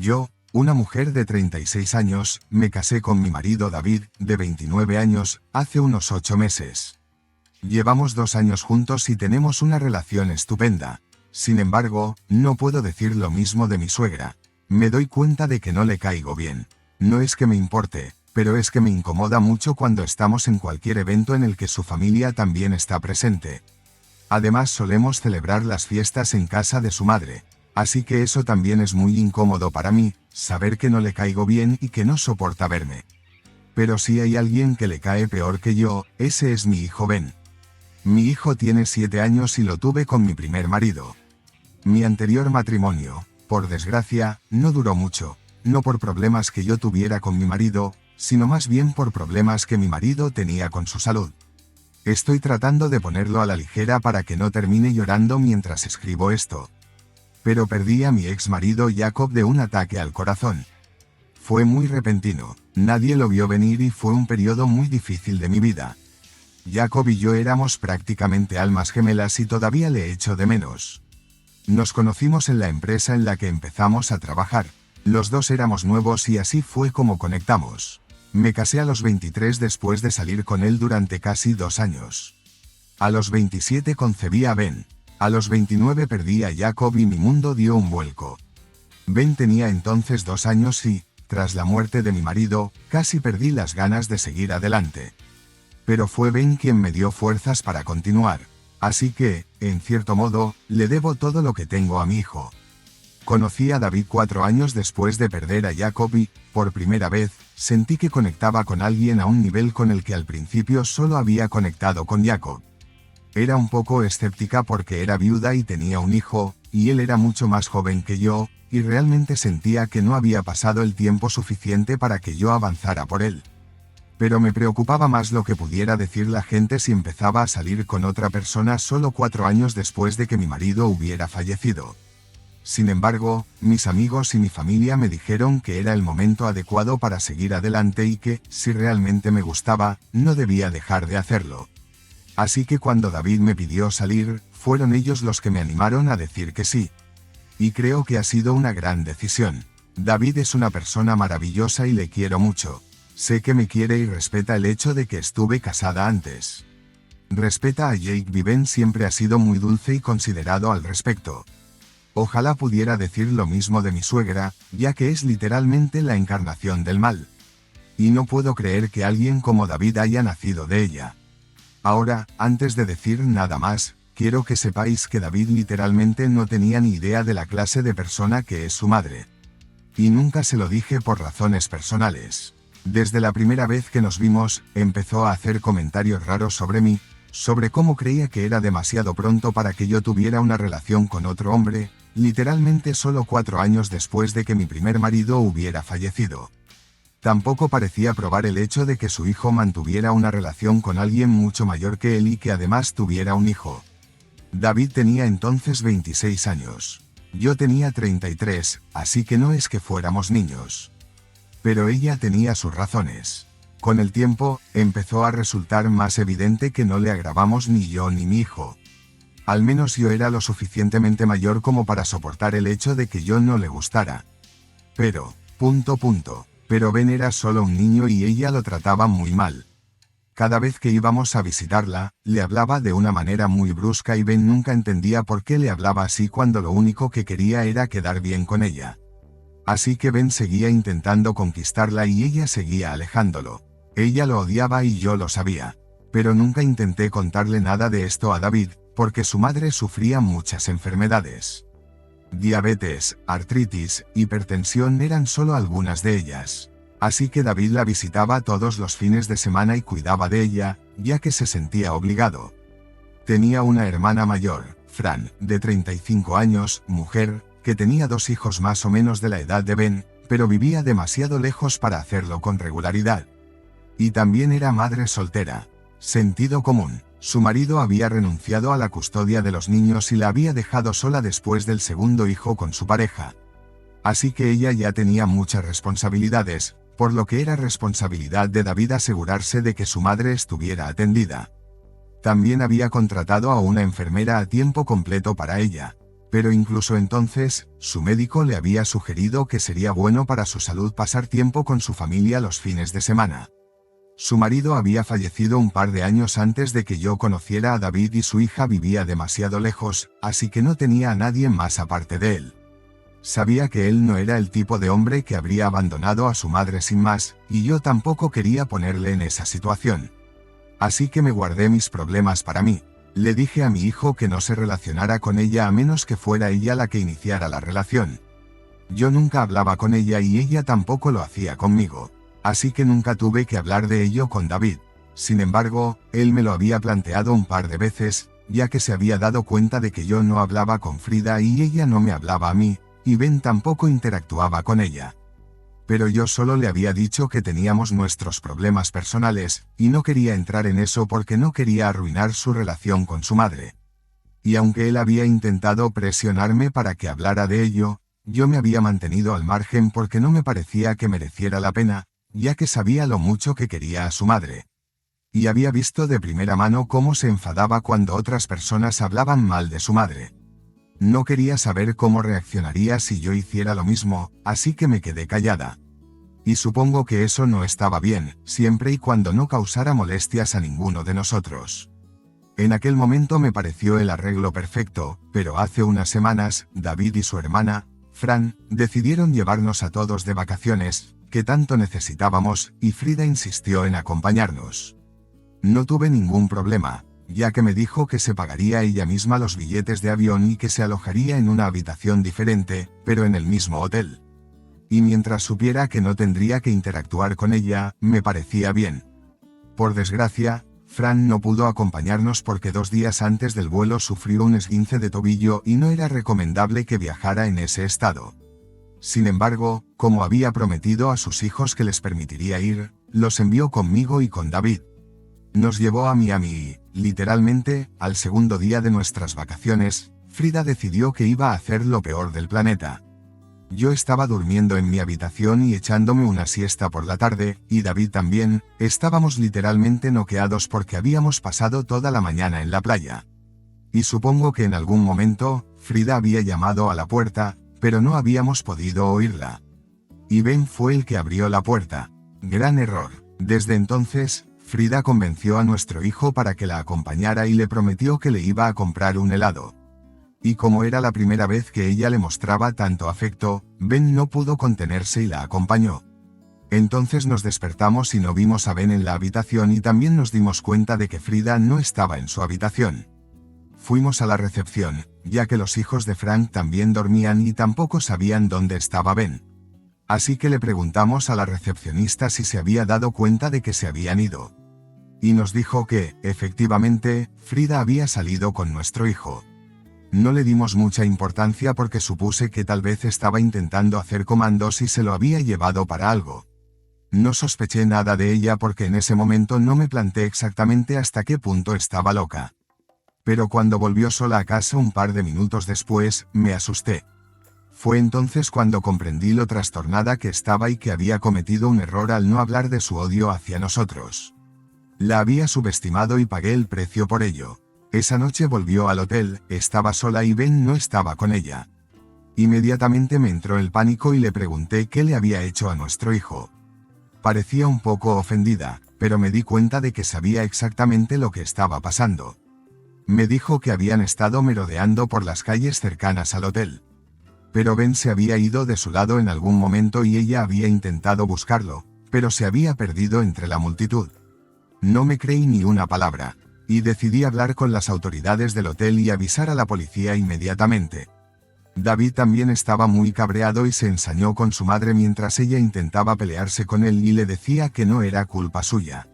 Yo, una mujer de 36 años, me casé con mi marido David, de 29 años, hace unos 8 meses. Llevamos 2 años juntos y tenemos una relación estupenda. Sin embargo, no puedo decir lo mismo de mi suegra. Me doy cuenta de que no le caigo bien. No es que me importe, pero es que me incomoda mucho cuando estamos en cualquier evento en el que su familia también está presente. Además, solemos celebrar las fiestas en casa de su madre. Así que eso también es muy incómodo para mí, saber que no le caigo bien y que no soporta verme. Pero si hay alguien que le cae peor que yo, ese es mi hijo Ben. Mi hijo tiene 7 años y lo tuve con mi primer marido. Mi anterior matrimonio, por desgracia, no duró mucho, no por problemas que yo tuviera con mi marido, sino más bien por problemas que mi marido tenía con su salud. Estoy tratando de ponerlo a la ligera para que no termine llorando mientras escribo esto. Pero perdí a mi ex marido Jacob de un ataque al corazón. Fue muy repentino, nadie lo vio venir y fue un periodo muy difícil de mi vida. Jacob y yo éramos prácticamente almas gemelas y todavía le echo de menos. Nos conocimos en la empresa en la que empezamos a trabajar. Los dos éramos nuevos y así fue como conectamos. Me casé a los 23 después de salir con él durante casi 2 años. A los 27 concebí a Ben. A los 29 perdí a Jacob y mi mundo dio un vuelco. Ben tenía entonces 2 años y, tras la muerte de mi marido, casi perdí las ganas de seguir adelante. Pero fue Ben quien me dio fuerzas para continuar. Así que, en cierto modo, le debo todo lo que tengo a mi hijo. Conocí a David 4 años después de perder a Jacob y, por primera vez, sentí que conectaba con alguien a un nivel con el que al principio solo había conectado con Jacob. Era un poco escéptica porque era viuda y tenía un hijo, y él era mucho más joven que yo, y realmente sentía que no había pasado el tiempo suficiente para que yo avanzara por él. Pero me preocupaba más lo que pudiera decir la gente si empezaba a salir con otra persona solo 4 años después de que mi marido hubiera fallecido. Sin embargo, mis amigos y mi familia me dijeron que era el momento adecuado para seguir adelante y que, si realmente me gustaba, no debía dejar de hacerlo. Así que cuando David me pidió salir, fueron ellos los que me animaron a decir que sí. Y creo que ha sido una gran decisión. David es una persona maravillosa y le quiero mucho. Sé que me quiere y respeta el hecho de que estuve casada antes. Respeta a Jake y Ben siempre ha sido muy dulce y considerado al respecto. Ojalá pudiera decir lo mismo de mi suegra, ya que es literalmente la encarnación del mal. Y no puedo creer que alguien como David haya nacido de ella. Ahora, antes de decir nada más, quiero que sepáis que David literalmente no tenía ni idea de la clase de persona que es su madre. Y nunca se lo dije por razones personales. Desde la primera vez que nos vimos, empezó a hacer comentarios raros sobre mí, sobre cómo creía que era demasiado pronto para que yo tuviera una relación con otro hombre, literalmente solo 4 años después de que mi primer marido hubiera fallecido. Tampoco parecía probar el hecho de que su hijo mantuviera una relación con alguien mucho mayor que él y que además tuviera un hijo. David tenía entonces 26 años. Yo tenía 33, así que no es que fuéramos niños. Pero ella tenía sus razones. Con el tiempo, empezó a resultar más evidente que no le agradamos ni yo ni mi hijo. Al menos yo era lo suficientemente mayor como para soportar el hecho de que yo no le gustara. Pero, Pero Ben era solo un niño y ella lo trataba muy mal. Cada vez que íbamos a visitarla, le hablaba de una manera muy brusca y Ben nunca entendía por qué le hablaba así cuando lo único que quería era quedar bien con ella. Así que Ben seguía intentando conquistarla y ella seguía alejándolo. Ella lo odiaba y yo lo sabía. Pero nunca intenté contarle nada de esto a David, porque su madre sufría muchas enfermedades. Diabetes, artritis, hipertensión eran solo algunas de ellas. Así que David la visitaba todos los fines de semana y cuidaba de ella, ya que se sentía obligado. Tenía una hermana mayor, Fran, de 35 años, mujer, que tenía 2 hijos más o menos de la edad de Ben, pero vivía demasiado lejos para hacerlo con regularidad. Y también era madre soltera. Sentido común. Su marido había renunciado a la custodia de los niños y la había dejado sola después del segundo hijo con su pareja. Así que ella ya tenía muchas responsabilidades, por lo que era responsabilidad de David asegurarse de que su madre estuviera atendida. También había contratado a una enfermera a tiempo completo para ella. Pero incluso entonces, su médico le había sugerido que sería bueno para su salud pasar tiempo con su familia los fines de semana. Su marido había fallecido un par de años antes de que yo conociera a David y su hija vivía demasiado lejos, así que no tenía a nadie más aparte de él. Sabía que él no era el tipo de hombre que habría abandonado a su madre sin más, y yo tampoco quería ponerle en esa situación. Así que me guardé mis problemas para mí. Le dije a mi hijo que no se relacionara con ella a menos que fuera ella la que iniciara la relación. Yo nunca hablaba con ella y ella tampoco lo hacía conmigo. Así que nunca tuve que hablar de ello con David. Sin embargo, él me lo había planteado un par de veces, ya que se había dado cuenta de que yo no hablaba con Frida y ella no me hablaba a mí, y Ben tampoco interactuaba con ella. Pero yo solo le había dicho que teníamos nuestros problemas personales, y no quería entrar en eso porque no quería arruinar su relación con su madre. Y aunque él había intentado presionarme para que hablara de ello, yo me había mantenido al margen porque no me parecía que mereciera la pena, ya que sabía lo mucho que quería a su madre. Y había visto de primera mano cómo se enfadaba cuando otras personas hablaban mal de su madre. No quería saber cómo reaccionaría si yo hiciera lo mismo, así que me quedé callada. Y supongo que eso no estaba bien, siempre y cuando no causara molestias a ninguno de nosotros. En aquel momento me pareció el arreglo perfecto, pero hace unas semanas, David y su hermana, Fran, decidieron llevarnos a todos de vacaciones, que tanto necesitábamos, y Frida insistió en acompañarnos. No tuve ningún problema, ya que me dijo que se pagaría ella misma los billetes de avión y que se alojaría en una habitación diferente, pero en el mismo hotel. Y mientras supiera que no tendría que interactuar con ella, me parecía bien. Por desgracia, Fran no pudo acompañarnos porque 2 días antes del vuelo sufrió un esguince de tobillo y no era recomendable que viajara en ese estado. Sin embargo, como había prometido a sus hijos que les permitiría ir, los envió conmigo y con David. Nos llevó a Miami y, literalmente, al segundo día de nuestras vacaciones, Frida decidió que iba a hacer lo peor del planeta. Yo estaba durmiendo en mi habitación y echándome una siesta por la tarde, y David también. Estábamos literalmente noqueados porque habíamos pasado toda la mañana en la playa. Y supongo que en algún momento, Frida había llamado a la puerta, pero no habíamos podido oírla. Y Ben fue el que abrió la puerta. Gran error. Desde entonces, Frida convenció a nuestro hijo para que la acompañara y le prometió que le iba a comprar un helado. Y como era la primera vez que ella le mostraba tanto afecto, Ben no pudo contenerse y la acompañó. Entonces nos despertamos y no vimos a Ben en la habitación y también nos dimos cuenta de que Frida no estaba en su habitación. Fuimos a la recepción, ya que los hijos de Frank también dormían y tampoco sabían dónde estaba Ben. Así que le preguntamos a la recepcionista si se había dado cuenta de que se habían ido. Y nos dijo que, efectivamente, Frida había salido con nuestro hijo. No le dimos mucha importancia porque supuse que tal vez estaba intentando hacer comandos y se lo había llevado para algo. No sospeché nada de ella porque en ese momento no me planté exactamente hasta qué punto estaba loca. Pero cuando volvió sola a casa un par de minutos después, me asusté. Fue entonces cuando comprendí lo trastornada que estaba y que había cometido un error al no hablar de su odio hacia nosotros. La había subestimado y pagué el precio por ello. Esa noche volvió al hotel, estaba sola y Ben no estaba con ella. Inmediatamente me entró el pánico y le pregunté qué le había hecho a nuestro hijo. Parecía un poco ofendida, pero me di cuenta de que sabía exactamente lo que estaba pasando. Me dijo que habían estado merodeando por las calles cercanas al hotel. Pero Ben se había ido de su lado en algún momento y ella había intentado buscarlo, pero se había perdido entre la multitud. No me creí ni una palabra. Y decidí hablar con las autoridades del hotel y avisar a la policía inmediatamente. David también estaba muy cabreado y se ensañó con su madre mientras ella intentaba pelearse con él y le decía que no era culpa suya.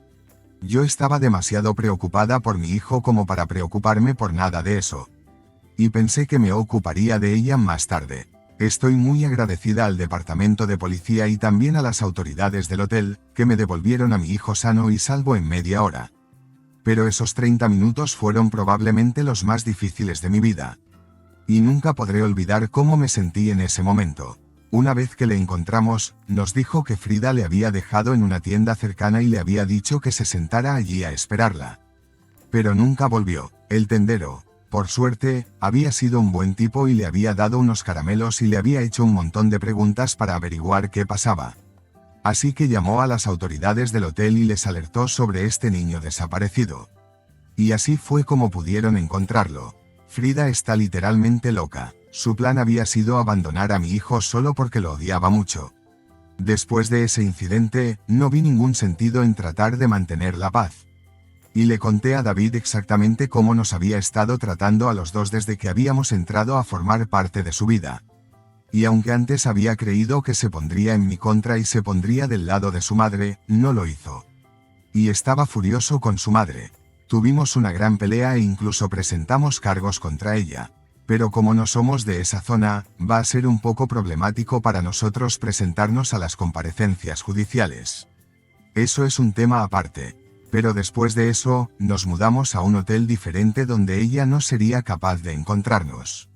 Yo estaba demasiado preocupada por mi hijo como para preocuparme por nada de eso. Y pensé que me ocuparía de ella más tarde. Estoy muy agradecida al departamento de policía y también a las autoridades del hotel, que me devolvieron a mi hijo sano y salvo en media hora. Pero esos 30 minutos fueron probablemente los más difíciles de mi vida. Y nunca podré olvidar cómo me sentí en ese momento. Una vez que le encontramos, nos dijo que Frida le había dejado en una tienda cercana y le había dicho que se sentara allí a esperarla. Pero nunca volvió. El tendero, Por suerte, había sido un buen tipo y le había dado unos caramelos y le había hecho un montón de preguntas para averiguar qué pasaba. Así que llamó a las autoridades del hotel y les alertó sobre este niño desaparecido. Y así fue como pudieron encontrarlo. Frida está literalmente loca. Su plan había sido abandonar a mi hijo solo porque lo odiaba mucho. Después de ese incidente, no vi ningún sentido en tratar de mantener la paz. Y le conté a David exactamente cómo nos había estado tratando a los dos desde que habíamos entrado a formar parte de su vida. Y aunque antes había creído que se pondría en mi contra y se pondría del lado de su madre, no lo hizo. Y estaba furioso con su madre. Tuvimos una gran pelea e incluso presentamos cargos contra ella. Pero como no somos de esa zona, va a ser un poco problemático para nosotros presentarnos a las comparecencias judiciales. Eso es un tema aparte. Pero después de eso, nos mudamos a un hotel diferente donde ella no sería capaz de encontrarnos.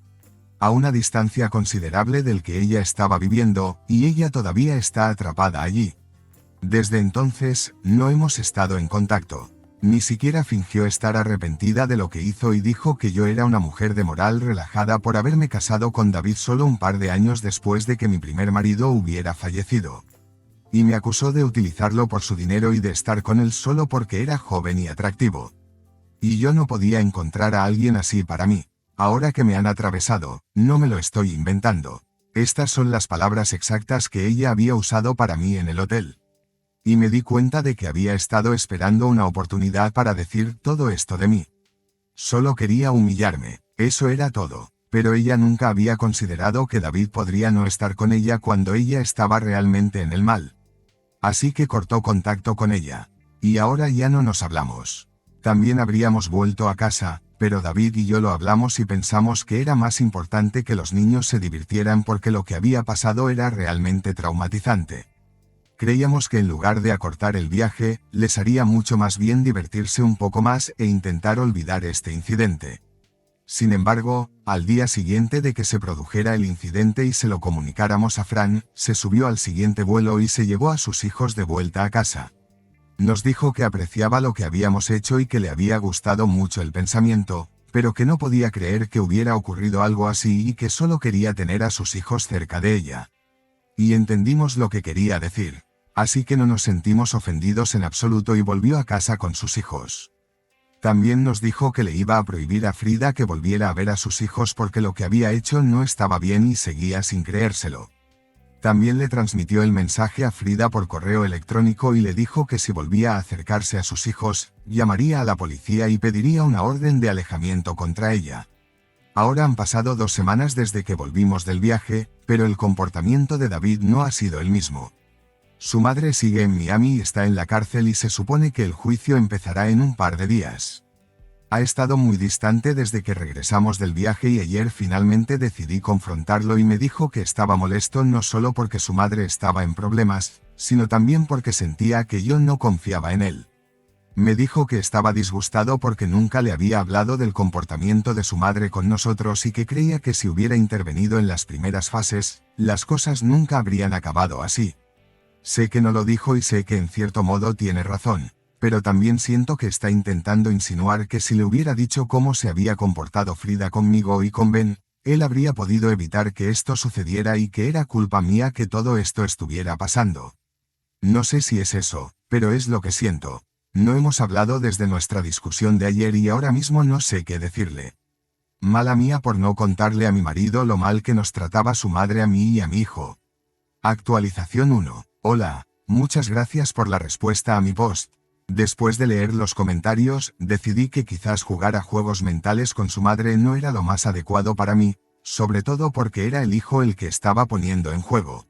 A una distancia considerable del que ella estaba viviendo, y ella todavía está atrapada allí. Desde entonces, no hemos estado en contacto. Ni siquiera fingió estar arrepentida de lo que hizo y dijo que yo era una mujer de moral relajada por haberme casado con David solo un par de años después de que mi primer marido hubiera fallecido. Y me acusó de utilizarlo por su dinero y de estar con él solo porque era joven y atractivo. Y yo no podía encontrar a alguien así para mí. Ahora que me han atravesado, no me lo estoy inventando. Estas son las palabras exactas que ella había usado para mí en el hotel. Y me di cuenta de que había estado esperando una oportunidad para decir todo esto de mí. Solo quería humillarme, eso era todo. Pero ella nunca había considerado que David podría no estar con ella cuando ella estaba realmente en el mal. Así que cortó contacto con ella. Y ahora ya no nos hablamos. También habríamos vuelto a casa, pero David y yo lo hablamos y pensamos que era más importante que los niños se divirtieran porque lo que había pasado era realmente traumatizante. Creíamos que en lugar de acortar el viaje, les haría mucho más bien divertirse un poco más e intentar olvidar este incidente. Sin embargo, al día siguiente de que se produjera el incidente y se lo comunicáramos a Fran, se subió al siguiente vuelo y se llevó a sus hijos de vuelta a casa. Nos dijo que apreciaba lo que habíamos hecho y que le había gustado mucho el pensamiento, pero que no podía creer que hubiera ocurrido algo así y que solo quería tener a sus hijos cerca de ella. Y entendimos lo que quería decir. Así que no nos sentimos ofendidos en absoluto y volvió a casa con sus hijos. También nos dijo que le iba a prohibir a Frida que volviera a ver a sus hijos porque lo que había hecho no estaba bien y seguía sin creérselo. También le transmitió el mensaje a Frida por correo electrónico y le dijo que si volvía a acercarse a sus hijos, llamaría a la policía y pediría una orden de alejamiento contra ella. Ahora han pasado 2 semanas desde que volvimos del viaje, pero el comportamiento de David no ha sido el mismo. Su madre sigue en Miami y está en la cárcel y se supone que el juicio empezará en un par de días. Ha estado muy distante desde que regresamos del viaje y ayer finalmente decidí confrontarlo y me dijo que estaba molesto no solo porque su madre estaba en problemas, sino también porque sentía que yo no confiaba en él. Me dijo que estaba disgustado porque nunca le había hablado del comportamiento de su madre con nosotros y que creía que si hubiera intervenido en las primeras fases, las cosas nunca habrían acabado así. Sé que no lo dijo y sé que en cierto modo tiene razón, pero también siento que está intentando insinuar que si le hubiera dicho cómo se había comportado Frida conmigo y con Ben, él habría podido evitar que esto sucediera y que era culpa mía que todo esto estuviera pasando. No sé si es eso, pero es lo que siento. No hemos hablado desde nuestra discusión de ayer y ahora mismo no sé qué decirle. Mala mía por no contarle a mi marido lo mal que nos trataba su madre a mí y a mi hijo. Actualización 1. Hola, muchas gracias por la respuesta a mi post. Después de leer los comentarios, decidí que quizás jugar a juegos mentales con su madre no era lo más adecuado para mí, sobre todo porque era el hijo el que estaba poniendo en juego.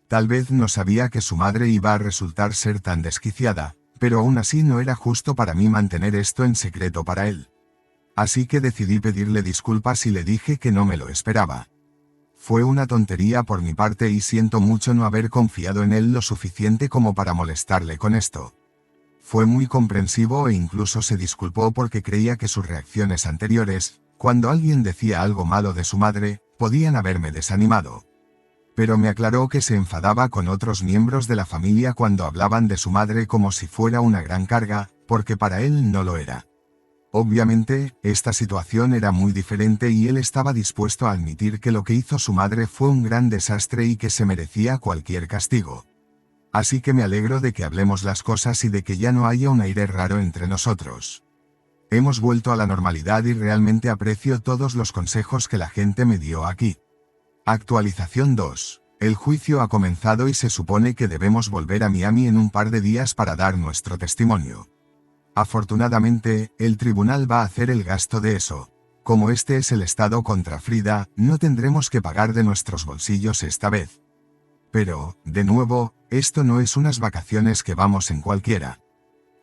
Tal vez no sabía que su madre iba a resultar ser tan desquiciada, pero aún así no era justo para mí mantener esto en secreto para él. Así que decidí pedirle disculpas y le dije que no me lo esperaba. Fue una tontería por mi parte y siento mucho no haber confiado en él lo suficiente como para molestarle con esto. Fue muy comprensivo e incluso se disculpó porque creía que sus reacciones anteriores, cuando alguien decía algo malo de su madre, podían haberme desanimado. Pero me aclaró que se enfadaba con otros miembros de la familia cuando hablaban de su madre como si fuera una gran carga, porque para él no lo era. Obviamente, esta situación era muy diferente y él estaba dispuesto a admitir que lo que hizo su madre fue un gran desastre y que se merecía cualquier castigo. Así que me alegro de que hablemos las cosas y de que ya no haya un aire raro entre nosotros. Hemos vuelto a la normalidad y realmente aprecio todos los consejos que la gente me dio aquí. Actualización 2. El juicio ha comenzado y se supone que debemos volver a Miami en un par de días para dar nuestro testimonio. Afortunadamente, el tribunal va a hacer el gasto de eso. Como este es el estado contra Frida, no tendremos que pagar de nuestros bolsillos esta vez. Pero, de nuevo, esto no es unas vacaciones que vamos en cualquiera.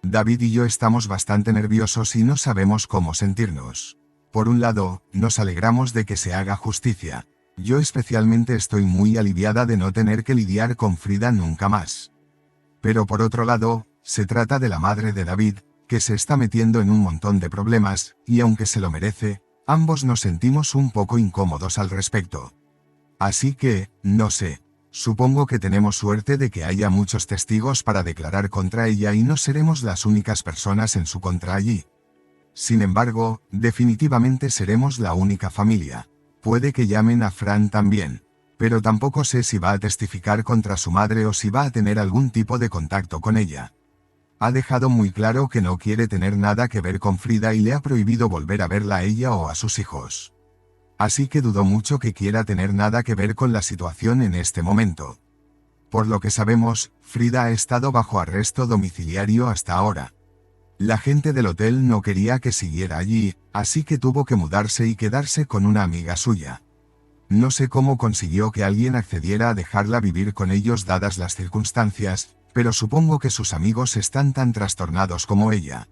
David y yo estamos bastante nerviosos y no sabemos cómo sentirnos. Por un lado, nos alegramos de que se haga justicia. Yo especialmente estoy muy aliviada de no tener que lidiar con Frida nunca más. Pero por otro lado, se trata de la madre de David, que se está metiendo en un montón de problemas, y aunque se lo merece, ambos nos sentimos un poco incómodos al respecto. Así que, no sé, supongo que tenemos suerte de que haya muchos testigos para declarar contra ella y no seremos las únicas personas en su contra allí. Sin embargo, definitivamente seremos la única familia. Puede que llamen a Fran también, pero tampoco sé si va a testificar contra su madre o si va a tener algún tipo de contacto con ella. Ha dejado muy claro que no quiere tener nada que ver con Frida y le ha prohibido volver a verla a ella o a sus hijos. Así que dudo mucho que quiera tener nada que ver con la situación en este momento. Por lo que sabemos, Frida ha estado bajo arresto domiciliario hasta ahora. La gente del hotel no quería que siguiera allí, así que tuvo que mudarse y quedarse con una amiga suya. No sé cómo consiguió que alguien accediera a dejarla vivir con ellos dadas las circunstancias, pero supongo que sus amigos están tan trastornados como ella.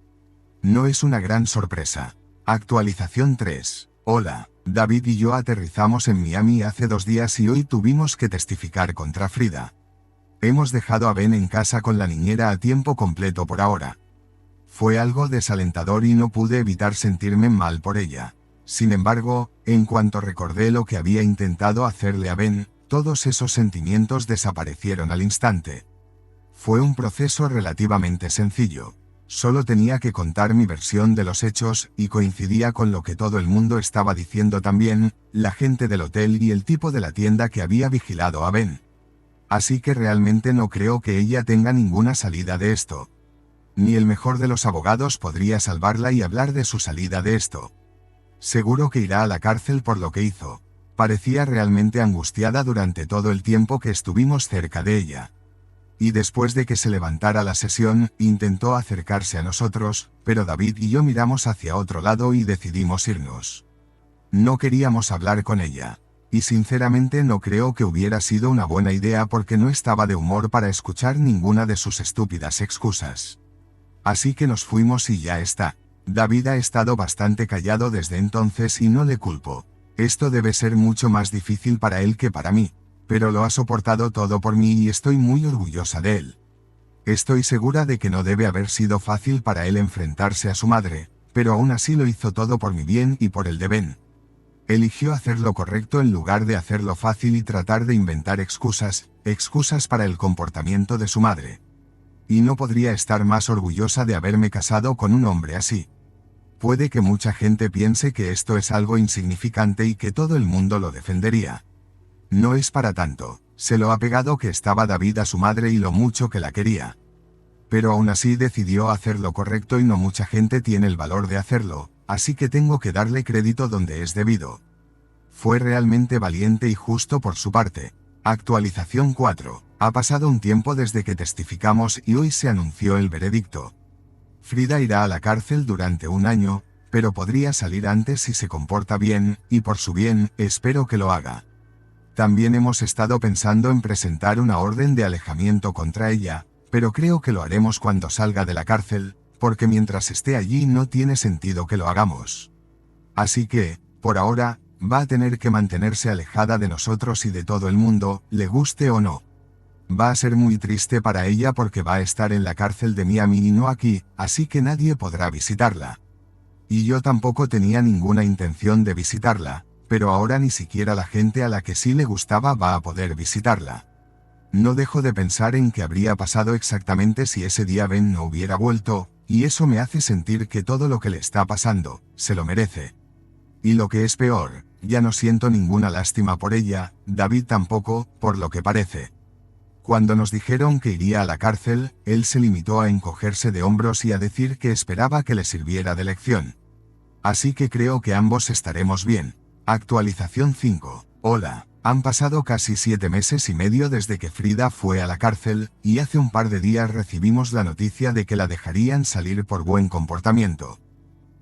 No es una gran sorpresa. Actualización 3. Hola, David y yo aterrizamos en Miami hace 2 días y hoy tuvimos que testificar contra Frida. Hemos dejado a Ben en casa con la niñera a tiempo completo por ahora. Fue algo desalentador y no pude evitar sentirme mal por ella. Sin embargo, en cuanto recordé lo que había intentado hacerle a Ben, todos esos sentimientos desaparecieron al instante. Fue un proceso relativamente sencillo. Solo tenía que contar mi versión de los hechos y coincidía con lo que todo el mundo estaba diciendo también, la gente del hotel y el tipo de la tienda que había vigilado a Ben. Así que realmente no creo que ella tenga ninguna salida de esto. Ni el mejor de los abogados podría salvarla y hablar de su salida de esto. Seguro que irá a la cárcel por lo que hizo. Parecía realmente angustiada durante todo el tiempo que estuvimos cerca de ella. Y después de que se levantara la sesión, intentó acercarse a nosotros, pero David y yo miramos hacia otro lado y decidimos irnos. No queríamos hablar con ella. Y sinceramente no creo que hubiera sido una buena idea porque no estaba de humor para escuchar ninguna de sus estúpidas excusas. Así que nos fuimos y ya está. David ha estado bastante callado desde entonces y no le culpo. Esto debe ser mucho más difícil para él que para mí. Pero lo ha soportado todo por mí y estoy muy orgullosa de él. Estoy segura de que no debe haber sido fácil para él enfrentarse a su madre, pero aún así lo hizo todo por mi bien y por el de Ben. Eligió hacer lo correcto en lugar de hacerlo fácil y tratar de inventar excusas para el comportamiento de su madre. Y no podría estar más orgullosa de haberme casado con un hombre así. Puede que mucha gente piense que esto es algo insignificante y que todo el mundo lo defendería. No es para tanto, se lo ha pegado que estaba David a su madre y lo mucho que la quería. Pero aún así decidió hacer lo correcto y no mucha gente tiene el valor de hacerlo, así que tengo que darle crédito donde es debido. Fue realmente valiente y justo por su parte. Actualización 4. Ha pasado un tiempo desde que testificamos y hoy se anunció el veredicto. Frida irá a la cárcel durante 1 año, pero podría salir antes si se comporta bien, y por su bien, espero que lo haga. También hemos estado pensando en presentar una orden de alejamiento contra ella, pero creo que lo haremos cuando salga de la cárcel, porque mientras esté allí no tiene sentido que lo hagamos. Así que, por ahora, va a tener que mantenerse alejada de nosotros y de todo el mundo, le guste o no. Va a ser muy triste para ella porque va a estar en la cárcel de Miami y no aquí, así que nadie podrá visitarla. Y yo tampoco tenía ninguna intención de visitarla. Pero ahora ni siquiera la gente a la que sí le gustaba va a poder visitarla. No dejo de pensar en qué habría pasado exactamente si ese día Ben no hubiera vuelto, y eso me hace sentir que todo lo que le está pasando, se lo merece. Y lo que es peor, ya no siento ninguna lástima por ella, David tampoco, por lo que parece. Cuando nos dijeron que iría a la cárcel, él se limitó a encogerse de hombros y a decir que esperaba que le sirviera de lección. Así que creo que ambos estaremos bien. Actualización 5. Hola. Han pasado casi 7 meses y medio desde que Frida fue a la cárcel, y hace un par de días recibimos la noticia de que la dejarían salir por buen comportamiento.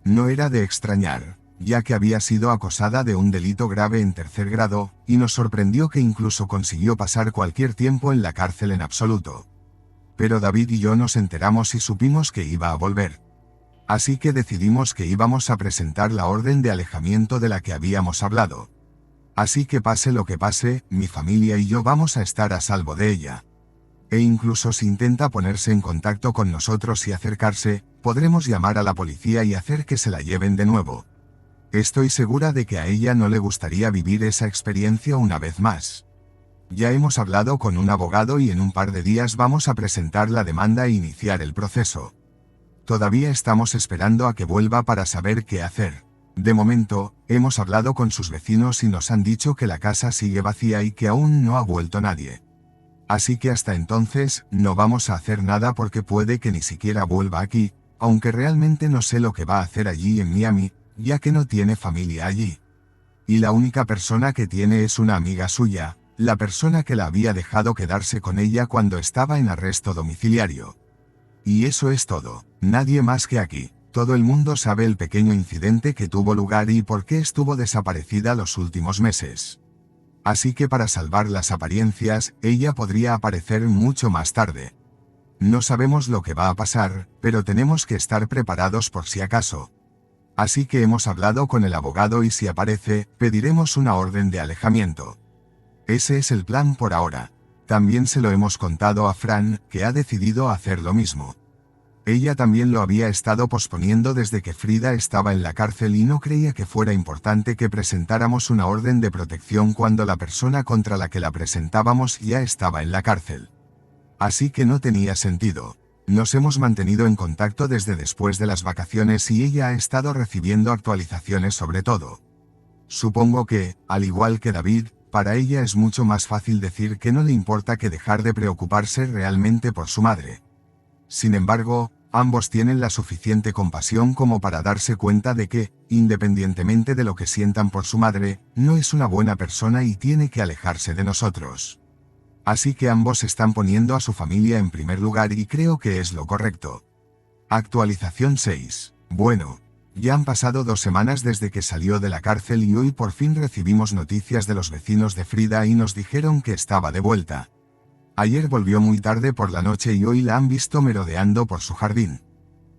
No era de extrañar, ya que había sido acosada de un delito grave en 3er grado, y nos sorprendió que incluso consiguió pasar cualquier tiempo en la cárcel en absoluto. Pero David y yo nos enteramos y supimos que iba a volver. Así que decidimos que íbamos a presentar la orden de alejamiento de la que habíamos hablado. Así que pase lo que pase, mi familia y yo vamos a estar a salvo de ella. E incluso si intenta ponerse en contacto con nosotros y acercarse, podremos llamar a la policía y hacer que se la lleven de nuevo. Estoy segura de que a ella no le gustaría vivir esa experiencia una vez más. Ya hemos hablado con un abogado y en un par de días vamos a presentar la demanda e iniciar el proceso. Todavía estamos esperando a que vuelva para saber qué hacer. De momento, hemos hablado con sus vecinos y nos han dicho que la casa sigue vacía y que aún no ha vuelto nadie. Así que hasta entonces, no vamos a hacer nada porque puede que ni siquiera vuelva aquí, aunque realmente no sé lo que va a hacer allí en Miami, ya que no tiene familia allí. Y la única persona que tiene es una amiga suya, la persona que la había dejado quedarse con ella cuando estaba en arresto domiciliario. Y eso es todo, nadie más que aquí. Todo el mundo sabe el pequeño incidente que tuvo lugar y por qué estuvo desaparecida los últimos meses. Así que para salvar las apariencias, ella podría aparecer mucho más tarde. No sabemos lo que va a pasar, pero tenemos que estar preparados por si acaso. Así que hemos hablado con el abogado y si aparece, pediremos una orden de alejamiento. Ese es el plan por ahora. También se lo hemos contado a Fran, que ha decidido hacer lo mismo. Ella también lo había estado posponiendo desde que Frida estaba en la cárcel y no creía que fuera importante que presentáramos una orden de protección cuando la persona contra la que la presentábamos ya estaba en la cárcel. Así que no tenía sentido. Nos hemos mantenido en contacto desde después de las vacaciones y ella ha estado recibiendo actualizaciones sobre todo. Supongo que, al igual que David, para ella es mucho más fácil decir que no le importa que dejar de preocuparse realmente por su madre. Sin embargo, ambos tienen la suficiente compasión como para darse cuenta de que, independientemente de lo que sientan por su madre, no es una buena persona y tiene que alejarse de nosotros. Así que ambos están poniendo a su familia en primer lugar y creo que es lo correcto. Actualización 6. Bueno, ya han pasado 2 semanas desde que salió de la cárcel y hoy por fin recibimos noticias de los vecinos de Frida y nos dijeron que estaba de vuelta. Ayer volvió muy tarde por la noche y hoy la han visto merodeando por su jardín.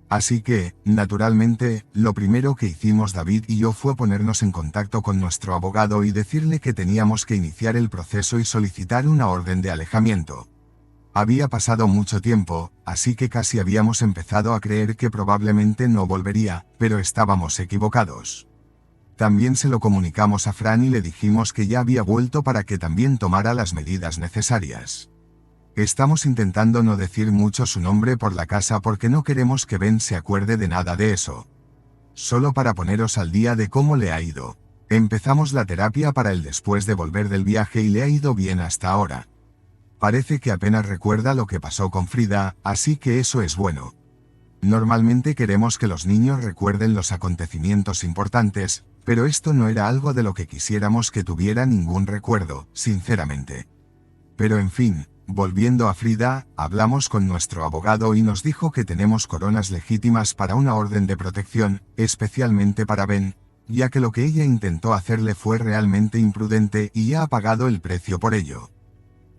Así que, naturalmente, lo primero que hicimos David y yo fue ponernos en contacto con nuestro abogado y decirle que teníamos que iniciar el proceso y solicitar una orden de alejamiento. Había pasado mucho tiempo, así que casi habíamos empezado a creer que probablemente no volvería, pero estábamos equivocados. También se lo comunicamos a Fran y le dijimos que ya había vuelto para que también tomara las medidas necesarias. Estamos intentando no decir mucho su nombre por la casa porque no queremos que Ben se acuerde de nada de eso. Solo para poneros al día de cómo le ha ido. Empezamos la terapia para él después de volver del viaje y le ha ido bien hasta ahora. Parece que apenas recuerda lo que pasó con Frida, así que eso es bueno. Normalmente queremos que los niños recuerden los acontecimientos importantes, pero esto no era algo de lo que quisiéramos que tuviera ningún recuerdo, sinceramente. Pero en fin. Volviendo a Frida, hablamos con nuestro abogado y nos dijo que tenemos coronas legítimas para una orden de protección, especialmente para Ben, ya que lo que ella intentó hacerle fue realmente imprudente y ya ha pagado el precio por ello.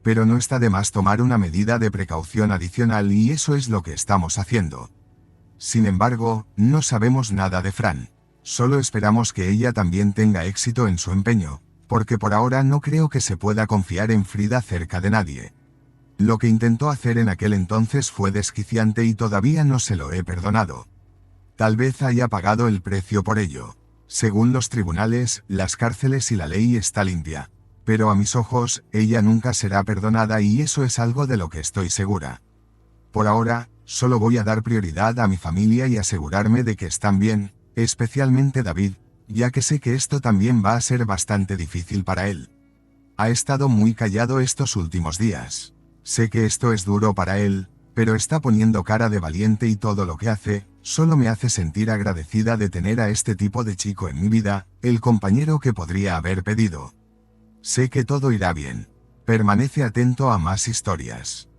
Pero no está de más tomar una medida de precaución adicional y eso es lo que estamos haciendo. Sin embargo, no sabemos nada de Fran. Solo esperamos que ella también tenga éxito en su empeño, porque por ahora no creo que se pueda confiar en Frida cerca de nadie. Lo que intentó hacer en aquel entonces fue desquiciante y todavía no se lo he perdonado. Tal vez haya pagado el precio por ello. Según los tribunales, las cárceles y la ley está limpia. Pero a mis ojos, ella nunca será perdonada y eso es algo de lo que estoy segura. Por ahora, Solo voy a dar prioridad a mi familia y asegurarme de que están bien, especialmente David, ya que sé que esto también va a ser bastante difícil para él. Ha estado muy callado estos últimos días. Sé que esto es duro para él, pero está poniendo cara de valiente y todo lo que hace, solo me hace sentir agradecida de tener a este tipo de chico en mi vida, el compañero que podría haber pedido. Sé que todo irá bien. Permanece atento a más historias.